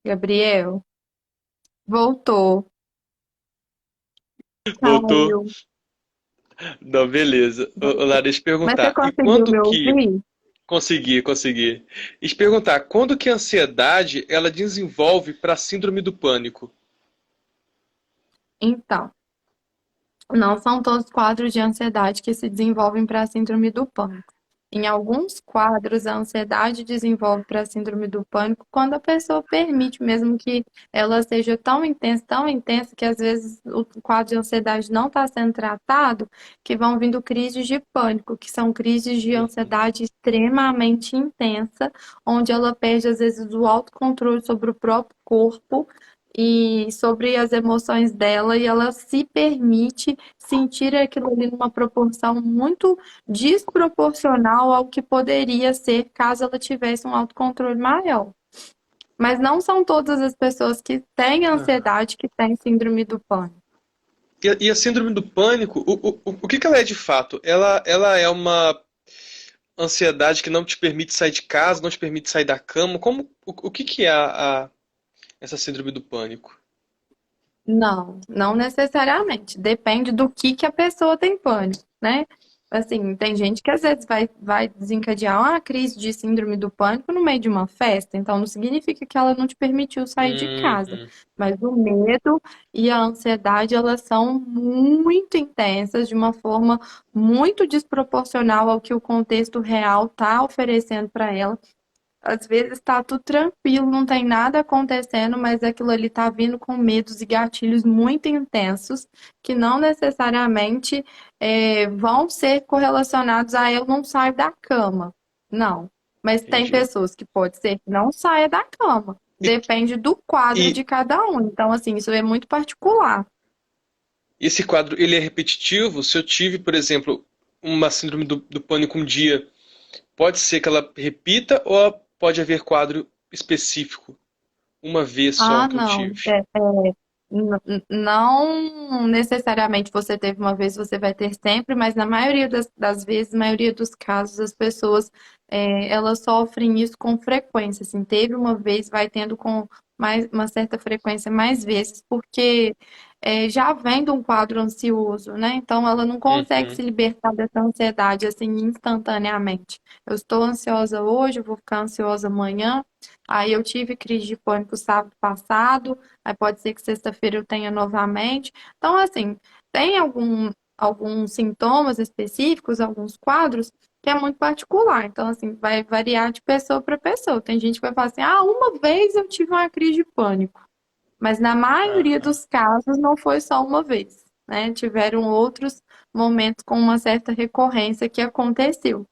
Gabriel, voltou, Voltou. caiu. Não, beleza. Ô, Lara, deixa eu Mas você perguntar. E conseguiu quando me que... ouvir? Consegui, consegui. Deixa eu perguntar, quando que a ansiedade ela desenvolve para a síndrome do pânico? Então, não são todos os quadros de ansiedade que se desenvolvem para a síndrome do pânico. Em alguns quadros, a ansiedade desenvolve para a síndrome do pânico quando a pessoa permite mesmo que ela seja tão intensa, que às vezes o quadro de ansiedade não está sendo tratado, que vão vindo crises de pânico, que são crises de Uhum. ansiedade extremamente intensa, onde ela perde às vezes o autocontrole sobre o próprio corpo e sobre as emoções dela, e ela se permite sentir aquilo ali numa proporção muito desproporcional ao que poderia ser caso ela tivesse um autocontrole maior. Mas não são todas as pessoas que têm Aham. ansiedade que têm síndrome do pânico. E a síndrome do pânico, o que que ela é de fato? Ela é uma ansiedade que não te permite sair de casa, não te permite sair da cama. O que que é essa síndrome do pânico? Não, não necessariamente. Depende do que a pessoa tem pânico, né? Assim, tem gente que às vezes vai desencadear uma crise de síndrome do pânico no meio de uma festa, então não significa que ela não te permitiu sair de casa. Uhum. Mas o medo e a ansiedade, elas são muito intensas, de uma forma muito desproporcional ao que o contexto real está oferecendo para ela. Às vezes tá tudo tranquilo, não tem nada acontecendo, mas aquilo ali tá vindo com medos e gatilhos muito intensos, que não necessariamente vão ser correlacionados a eu não saio da cama. Não. Mas tem Entendi. pessoas que pode ser que não saia da cama. E, Depende do quadro e de cada um. Então, assim, isso é muito particular. esse quadro, ele é repetitivo? Se eu tive, por exemplo, uma síndrome do pânico um dia, pode ser que ela repita ou pode haver quadro específico, uma vez só Ah, que eu não. tive? Não necessariamente você teve uma vez, você vai ter sempre, mas na maioria das vezes, na maioria dos casos, as pessoas elas sofrem isso com frequência. Assim, teve uma vez, vai tendo com uma certa frequência mais vezes, porque já vem de um quadro ansioso, né? Então ela não consegue Uhum. se libertar dessa ansiedade assim instantaneamente. Eu estou ansiosa hoje, eu vou ficar ansiosa amanhã. Aí eu tive crise de pânico sábado passado. Aí pode ser que sexta-feira eu tenha novamente. Então, assim, tem alguns sintomas específicos, alguns quadros que é muito particular. Então, assim, vai variar de pessoa para pessoa. Tem gente que vai falar assim: ah, uma vez eu tive uma crise de pânico. Mas na maioria Aham. dos casos não foi só uma vez, né? Tiveram outros momentos com uma certa recorrência que aconteceu.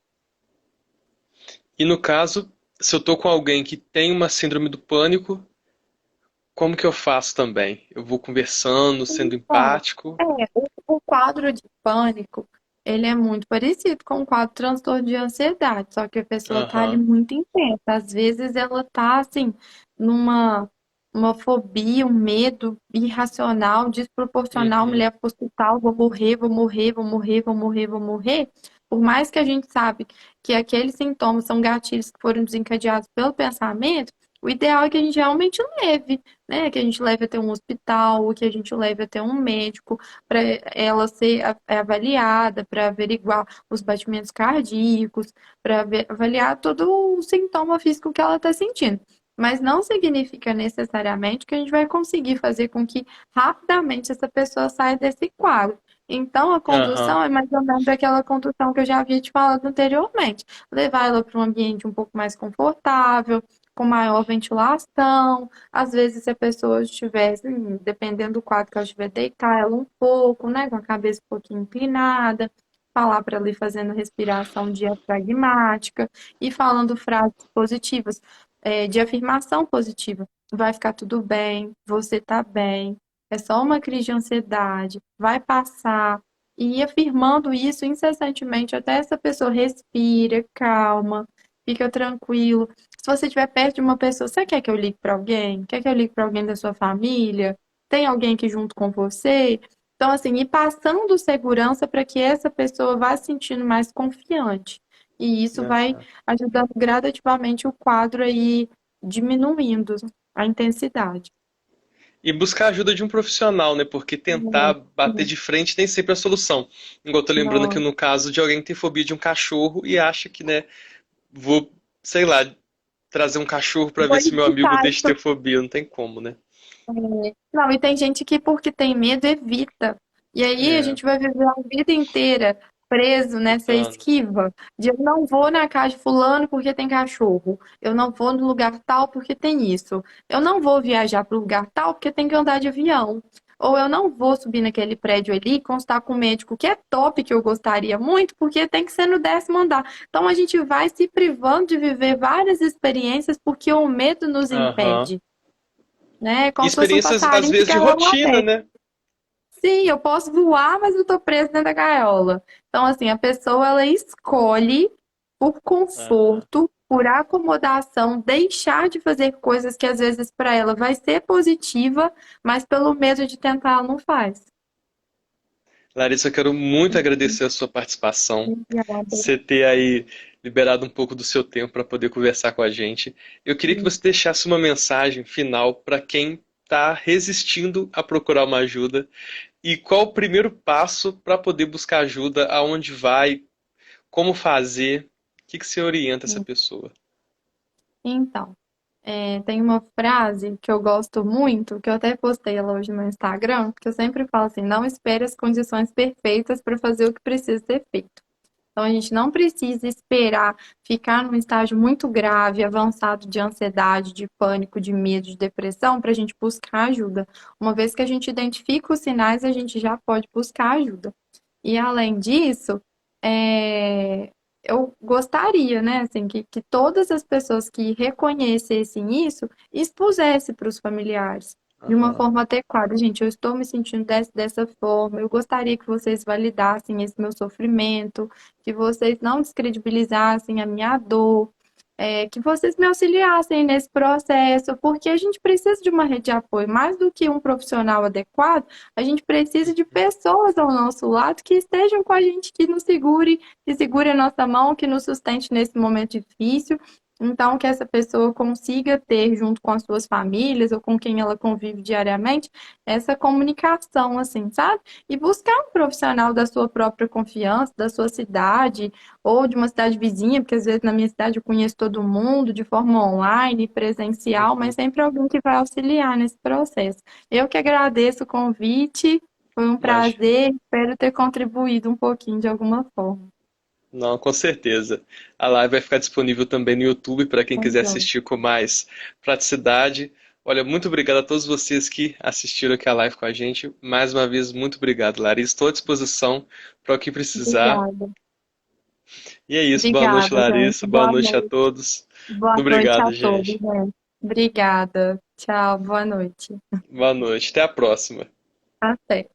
E no caso, se eu tô com alguém que tem uma síndrome do pânico, como que eu faço também? Eu vou conversando, sendo Então, empático. o quadro de pânico, ele é muito parecido com o quadro de transtorno de ansiedade, só que a pessoa tá ali Aham. muito intensa. Às vezes ela tá, assim, numa uma fobia, um medo irracional, desproporcional, me Uhum. leva para o hospital, vou morrer, vou morrer, vou morrer, vou morrer, vou morrer. Por mais que a gente sabe que aqueles sintomas são gatilhos que foram desencadeados pelo pensamento, o ideal é que a gente realmente leve, né? Que a gente leve até um hospital, que a gente leve até um médico para ela ser avaliada, para averiguar os batimentos cardíacos, para avaliar todo o sintoma físico que ela está sentindo. Mas não significa necessariamente que a gente vai conseguir fazer com que rapidamente essa pessoa saia desse quadro. Então, a Aham. condução é mais ou menos aquela condução que eu já havia te falado anteriormente. Levar ela para um ambiente um pouco mais confortável, com maior ventilação. Às vezes, se a pessoa estiver, assim, dependendo do quadro que ela estiver, deitar ela um pouco, né, com a cabeça um pouquinho inclinada, falar para ela ir fazendo respiração diafragmática e falando frases positivas, de afirmação positiva. Vai ficar tudo bem, você tá bem, é só uma crise de ansiedade, vai passar. E ir afirmando isso incessantemente até essa pessoa respira, calma, fica tranquilo. Se você estiver perto de uma pessoa, você quer que eu ligue para alguém? Quer que eu ligue para alguém da sua família? Tem alguém aqui junto com você? Então, assim, ir passando segurança para que essa pessoa vá se sentindo mais confiante. E isso vai Aham. ajudando gradativamente o quadro aí diminuindo a intensidade. E buscar a ajuda de um profissional, né? Porque tentar bater Sim. de frente nem sempre é a solução. Igual eu tô lembrando aqui Não. no caso de alguém que tem fobia de um cachorro e acha que, né, vou, sei lá, trazer um cachorro pra ver Vou se meu amigo evitar deixa de isso. ter fobia. Não tem como, né? Não, e tem gente que, porque tem medo, evita. E aí a É, gente vai viver a vida inteira preso nessa lutando. esquiva de eu não vou na casa de fulano porque tem cachorro. Eu não vou no lugar tal porque tem isso. Eu não vou viajar para o lugar tal porque tem que andar de avião. Ou eu não vou subir naquele prédio ali e constar com o médico que é top, que eu gostaria muito, porque tem que ser no 10º andar. Então a gente vai se privando de viver várias experiências porque o medo nos Aham. impede, né? E Como se fosse um experiências, às passarinho de vezes, de gaiola rotina, aberta. né? Sim, eu posso voar, mas eu tô preso dentro da gaiola. Então, assim, a pessoa ela escolhe por Aham. conforto, por acomodação, deixar de fazer coisas que às vezes para ela vai ser positiva, mas pelo medo de tentar ela não faz. Larissa, eu quero muito agradecer a sua participação, Obrigada. você ter aí liberado um pouco do seu tempo para poder conversar com a gente. Eu queria que você deixasse uma mensagem final para quem está resistindo a procurar uma ajuda e qual o primeiro passo para poder buscar ajuda, aonde vai, como fazer, o que que você orienta essa pessoa? Então, tem uma frase que eu gosto muito, que eu até postei ela hoje no meu Instagram, que eu sempre falo assim: não espere as condições perfeitas para fazer o que precisa ser feito. Então, a gente não precisa esperar ficar num estágio muito grave, avançado de ansiedade, de pânico, de medo, de depressão, para a gente buscar ajuda. Uma vez que a gente identifica os sinais, a gente já pode buscar ajuda. E além disso, eu gostaria, né, assim, que todas as pessoas que reconhecessem isso expusessem para os familiares de uma Aham. forma adequada. Gente, eu estou me sentindo dessa forma, eu gostaria que vocês validassem esse meu sofrimento, que vocês não descredibilizassem a minha dor, que vocês me auxiliassem nesse processo, porque a gente precisa de uma rede de apoio, mais do que um profissional adequado, a gente precisa de pessoas ao nosso lado que estejam com a gente, que nos segure, que segure a nossa mão, que nos sustente nesse momento difícil. Então, que essa pessoa consiga ter, junto com as suas famílias ou com quem ela convive diariamente, essa comunicação, assim, sabe? E buscar um profissional da sua própria confiança, da sua cidade, ou de uma cidade vizinha, porque às vezes na minha cidade eu conheço todo mundo de forma online, presencial, mas Uhum. sempre alguém que vai auxiliar nesse processo. Eu que agradeço o convite, foi um Imagina. prazer, espero ter contribuído um pouquinho de alguma forma. Não, com certeza. A live vai ficar disponível também no YouTube para quem quiser Então, assistir com mais praticidade. Olha, muito obrigado a todos vocês que assistiram aqui a live com a gente. Mais uma vez, muito obrigado, Larissa. Estou à disposição para o que precisar. obrigada. E é isso. Boa noite, Obrigada, Larissa. gente. Boa Boa noite a noite. todos. Boa noite Obrigado, a todos, gente. gente. Obrigada. Tchau, boa noite. Boa noite. Até a próxima. Até.